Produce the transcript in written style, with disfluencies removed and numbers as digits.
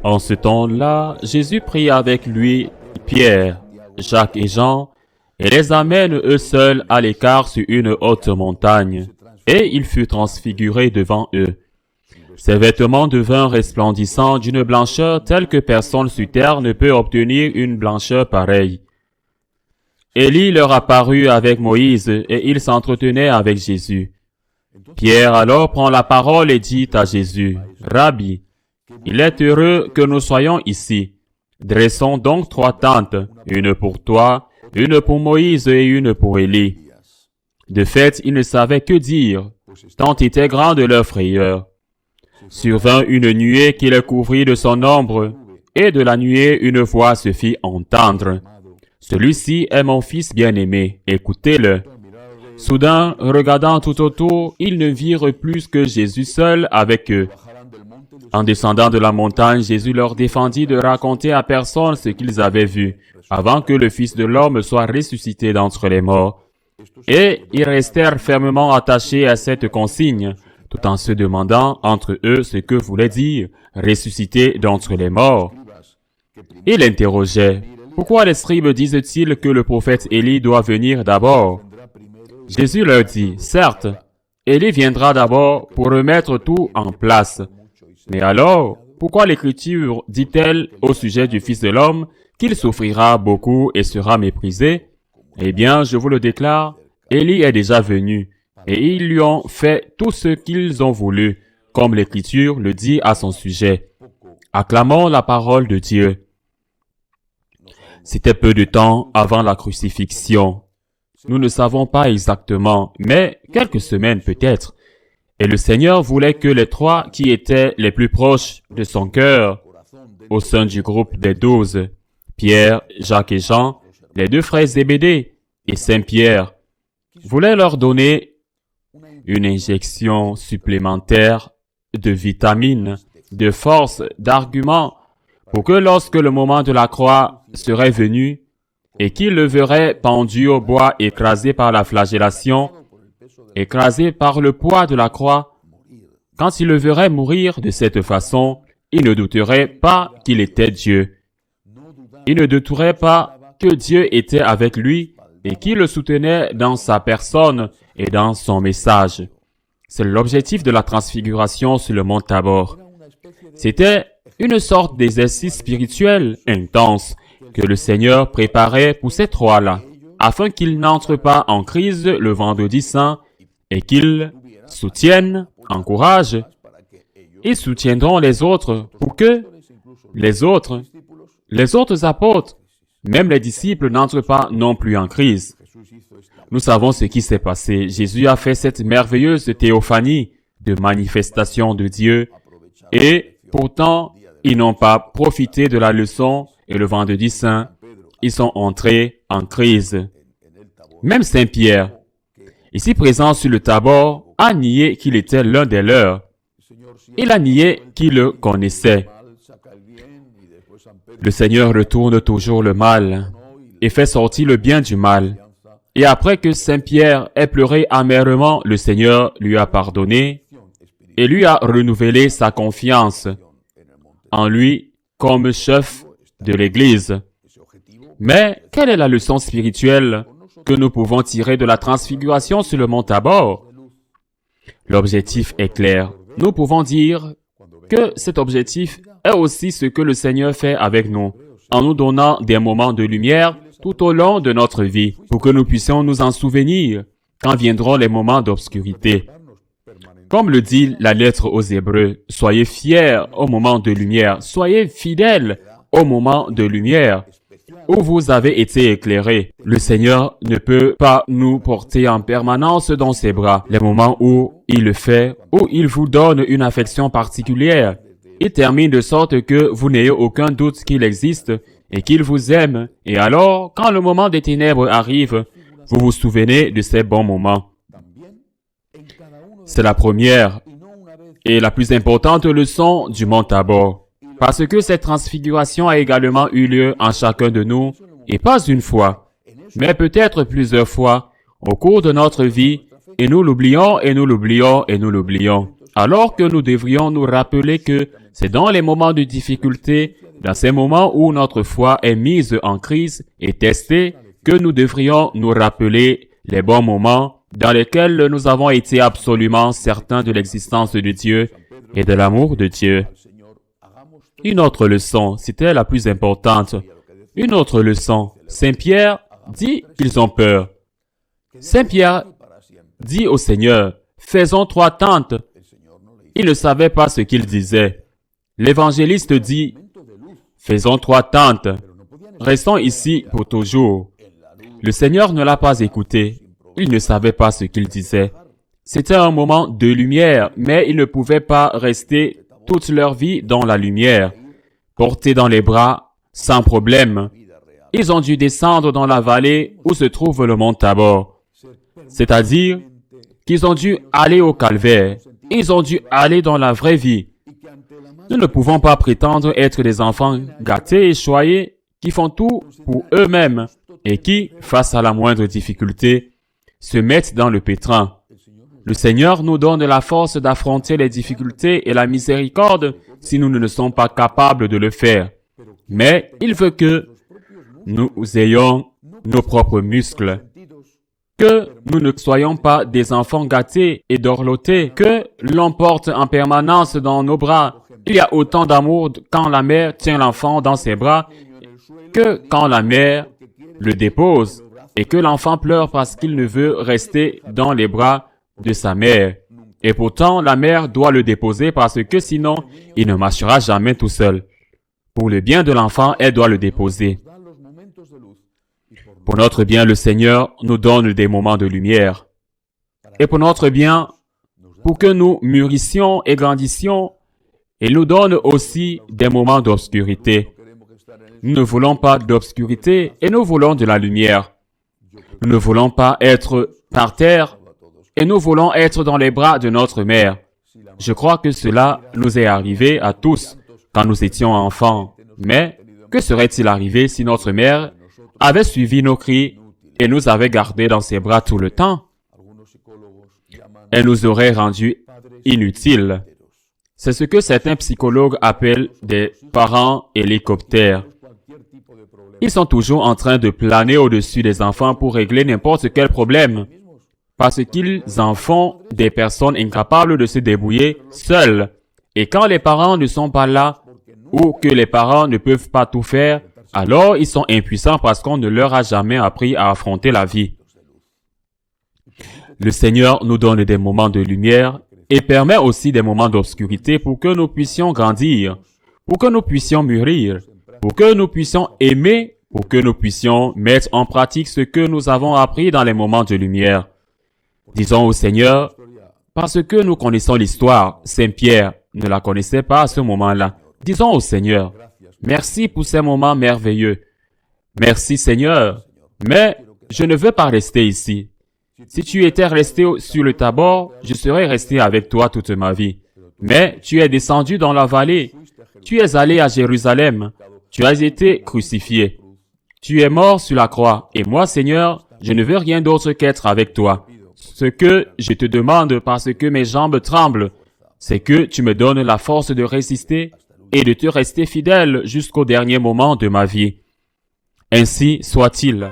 En ce temps-là, Jésus prit avec lui Pierre, Jacques et Jean, et les amène eux seuls à l'écart sur une haute montagne, et il fut transfiguré devant eux. Ses vêtements devinrent resplendissants d'une blancheur telle que personne sur terre ne peut obtenir une blancheur pareille. Élie leur apparut avec Moïse, et ils s'entretenaient avec Jésus. Pierre alors prend la parole et dit à Jésus, « Rabbi, il est heureux que nous soyons ici. Dressons donc 3 tentes, une pour toi, une pour Moïse et une pour Élie. » De fait, ils ne savaient que dire, tant était grande leur frayeur. Survint une nuée qui les couvrit de son ombre, et de la nuée une voix se fit entendre. « Celui-ci est mon fils bien-aimé, écoutez-le. » Soudain, regardant tout autour, ils ne virent plus que Jésus seul avec eux. En descendant de la montagne, Jésus leur défendit de raconter à personne ce qu'ils avaient vu, avant que le Fils de l'homme soit ressuscité d'entre les morts. Et ils restèrent fermement attachés à cette consigne, tout en se demandant entre eux ce que voulait dire « ressuscité d'entre les morts ». Ils l'interrogeaient. « Pourquoi les scribes disent-ils que le prophète Élie doit venir d'abord ?» Jésus leur dit « Certes, Élie viendra d'abord pour remettre tout en place. Mais alors, pourquoi l'Écriture dit-elle au sujet du Fils de l'homme qu'il souffrira beaucoup et sera méprisé? Eh bien, je vous le déclare, Élie est déjà venu, et ils lui ont fait tout ce qu'ils ont voulu, comme l'Écriture le dit à son sujet. Acclamons la parole de Dieu. C'était peu de temps avant la crucifixion. Nous ne savons pas exactement, mais quelques semaines peut-être. Et le Seigneur voulait que les 3 qui étaient les plus proches de son cœur, au sein du groupe des 12, Pierre, Jacques et Jean, les 2 frères Zébédée et Saint-Pierre, voulait leur donner une injection supplémentaire de vitamines, de force, d'arguments, pour que lorsque le moment de la croix serait venu et qu'ils le verraient pendu au bois écrasé par la flagellation, écrasé par le poids de la croix, quand ils le verraient mourir de cette façon, ils ne douteraient pas qu'il était Dieu. Ils ne douteraient pas que Dieu était avec lui et qu'il le soutenait dans sa personne et dans son message. C'est l'objectif de la transfiguration sur le mont Tabor. C'était une sorte d'exercice spirituel intense que le Seigneur préparait pour ces 3-là, afin qu'ils n'entrent pas en crise le vendredi saint et qu'ils soutiennent, encouragent et soutiendront les autres pour que les autres apôtres, même les disciples, n'entrent pas non plus en crise. Nous savons ce qui s'est passé. Jésus a fait cette merveilleuse théophanie de manifestation de Dieu et pourtant, ils n'ont pas profité de la leçon et le vendredi saint, ils sont entrés en crise. Même Saint-Pierre, ici présent sur le Tabor, a nié qu'il était l'un des leurs. Il a nié qu'il le connaissait. Le Seigneur retourne toujours le mal et fait sortir le bien du mal. Et après que Saint-Pierre ait pleuré amèrement, le Seigneur lui a pardonné et lui a renouvelé sa confiance en lui comme chef de l'Église. Mais quelle est la leçon spirituelle que nous pouvons tirer de la transfiguration sur le mont Tabor? L'objectif est clair. Nous pouvons dire que cet objectif est aussi ce que le Seigneur fait avec nous, en nous donnant des moments de lumière tout au long de notre vie, pour que nous puissions nous en souvenir quand viendront les moments d'obscurité. Comme le dit la lettre aux Hébreux, soyez fiers au moment de lumière, soyez fidèles au moment de lumière, où vous avez été éclairés. Le Seigneur ne peut pas nous porter en permanence dans ses bras. Les moments où il le fait, où il vous donne une affection particulière, il termine de sorte que vous n'ayez aucun doute qu'il existe et qu'il vous aime. Et alors, quand le moment des ténèbres arrive, vous vous souvenez de ces bons moments. C'est la première et la plus importante leçon du mont Tabor. Parce que cette transfiguration a également eu lieu en chacun de nous et pas une fois, mais peut-être plusieurs fois au cours de notre vie, et nous l'oublions, et nous l'oublions, et nous l'oublions. Alors que nous devrions nous rappeler que c'est dans les moments de difficulté, dans ces moments où notre foi est mise en crise et testée, que nous devrions nous rappeler les bons moments dans lesquels nous avons été absolument certains de l'existence de Dieu et de l'amour de Dieu. Une autre leçon, c'était la plus importante. Une autre leçon, Saint Pierre dit qu'ils ont peur. Saint Pierre dit au Seigneur, « Faisons 3 tentes. » Il ne savait pas ce qu'il disait. L'évangéliste dit, « Faisons 3 tentes. Restons ici pour toujours. » Le Seigneur ne l'a pas écouté. Il ne savait pas ce qu'il disait. C'était un moment de lumière, mais ils ne pouvaient pas rester toute leur vie dans la lumière, portés dans les bras, sans problème. Ils ont dû descendre dans la vallée où se trouve le mont Tabor. C'est-à-dire qu'ils ont dû aller au calvaire. Ils ont dû aller dans la vraie vie. Nous ne pouvons pas prétendre être des enfants gâtés et choyés qui font tout pour eux-mêmes et qui, face à la moindre difficulté, se mettent dans le pétrin. Le Seigneur nous donne la force d'affronter les difficultés et la miséricorde si nous ne sommes pas capables de le faire. Mais il veut que nous ayons nos propres muscles, que nous ne soyons pas des enfants gâtés et dorlotés, que l'on porte en permanence dans nos bras. Il y a autant d'amour quand la mère tient l'enfant dans ses bras que quand la mère le dépose et que l'enfant pleure parce qu'il ne veut rester dans les bras de sa mère. Et pourtant, la mère doit le déposer parce que sinon, il ne marchera jamais tout seul. Pour le bien de l'enfant, elle doit le déposer. Pour notre bien, le Seigneur nous donne des moments de lumière. Et pour notre bien, pour que nous mûrissions et grandissions, il nous donne aussi des moments d'obscurité. Nous ne voulons pas d'obscurité et nous voulons de la lumière. Nous ne voulons pas être par terre et nous voulons être dans les bras de notre mère. Je crois que cela nous est arrivé à tous quand nous étions enfants. Mais que serait-il arrivé si notre mère avait suivi nos cris et nous avait gardés dans ses bras tout le temps? Elle nous aurait rendus inutiles. C'est ce que certains psychologues appellent des parents hélicoptères. Ils sont toujours en train de planer au-dessus des enfants pour régler n'importe quel problème, parce qu'ils en font des personnes incapables de se débrouiller seules. Et quand les parents ne sont pas là, ou que les parents ne peuvent pas tout faire, alors ils sont impuissants parce qu'on ne leur a jamais appris à affronter la vie. Le Seigneur nous donne des moments de lumière et permet aussi des moments d'obscurité pour que nous puissions grandir, pour que nous puissions mûrir, pour que nous puissions aimer, pour que nous puissions mettre en pratique ce que nous avons appris dans les moments de lumière. Disons au Seigneur, parce que nous connaissons l'histoire, Saint Pierre ne la connaissait pas à ce moment-là. Disons au Seigneur, merci pour ces moments merveilleux. Merci Seigneur, mais je ne veux pas rester ici. Si tu étais resté sur le Tabor, je serais resté avec toi toute ma vie. Mais tu es descendu dans la vallée. Tu es allé à Jérusalem. Tu as été crucifié. Tu es mort sur la croix. Et moi, Seigneur, je ne veux rien d'autre qu'être avec toi. Ce que je te demande parce que mes jambes tremblent, c'est que tu me donnes la force de résister et de te rester fidèle jusqu'au dernier moment de ma vie. Ainsi soit-il.